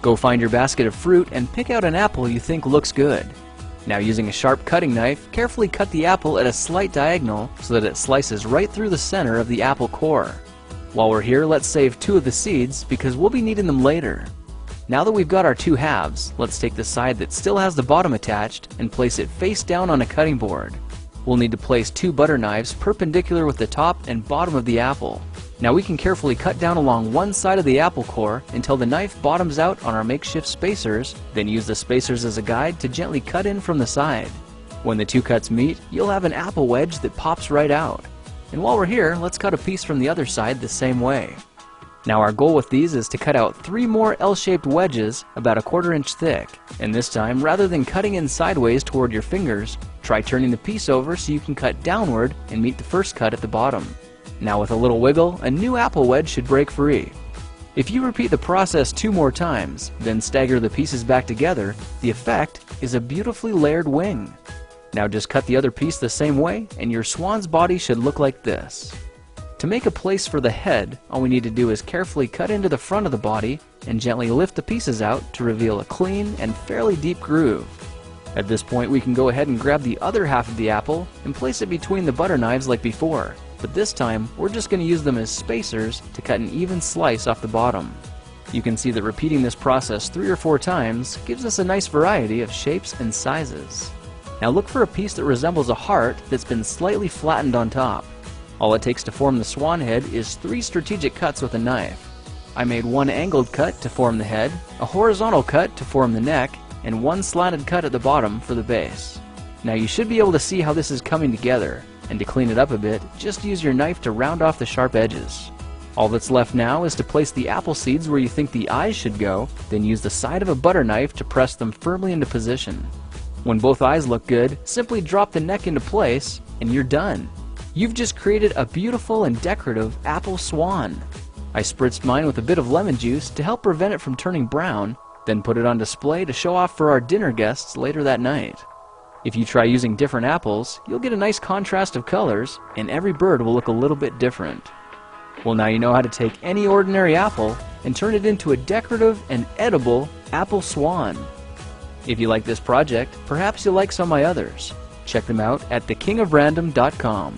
Go find your basket of fruit and pick out an apple you think looks good. Now, using a sharp cutting knife, carefully cut the apple at a slight diagonal so that it slices right through the center of the apple core. While we're here, let's save 2 of the seeds because we'll be needing them later. Now that we've got our 2 halves, let's take the side that still has the bottom attached and place it face down on a cutting board. We'll need to place 2 butter knives perpendicular with the top and bottom of the apple. Now we can carefully cut down along one side of the apple core until the knife bottoms out on our makeshift spacers, then use the spacers as a guide to gently cut in from the side. When the 2 cuts meet, you'll have an apple wedge that pops right out. And while we're here, let's cut a piece from the other side the same way. Now our goal with these is to cut out 3 more L-shaped wedges about a 1/4 inch thick. And this time, rather than cutting in sideways toward your fingers, try turning the piece over so you can cut downward and meet the first cut at the bottom. Now with a little wiggle, a new apple wedge should break free. If you repeat the process 2 more times, then stagger the pieces back together, the effect is a beautifully layered wing. Now just cut the other piece the same way and your swan's body should look like this. To make a place for the head, all we need to do is carefully cut into the front of the body and gently lift the pieces out to reveal a clean and fairly deep groove. At this point, we can go ahead and grab the other half of the apple and place it between the butter knives like before. But this time, we're just going to use them as spacers to cut an even slice off the bottom. You can see that repeating this process 3 or 4 times gives us a nice variety of shapes and sizes. Now look for a piece that resembles a heart that's been slightly flattened on top. All it takes to form the swan head is 3 strategic cuts with a knife. I made 1 angled cut to form the head, a horizontal cut to form the neck, and 1 slanted cut at the bottom for the base. Now you should be able to see how this is coming together, and to clean it up a bit, just use your knife to round off the sharp edges. All that's left now is to place the apple seeds where you think the eyes should go, then use the side of a butter knife to press them firmly into position. When both eyes look good, simply drop the neck into place, and you're done. You've just created a beautiful and decorative apple swan. I spritzed mine with a bit of lemon juice to help prevent it from turning brown, then put it on display to show off for our dinner guests later that night. If you try using different apples, you'll get a nice contrast of colors, and every bird will look a little bit different. Well, now you know how to take any ordinary apple and turn it into a decorative and edible apple swan. If you like this project, perhaps you'll like some of my others. Check them out at thekingofrandom.com.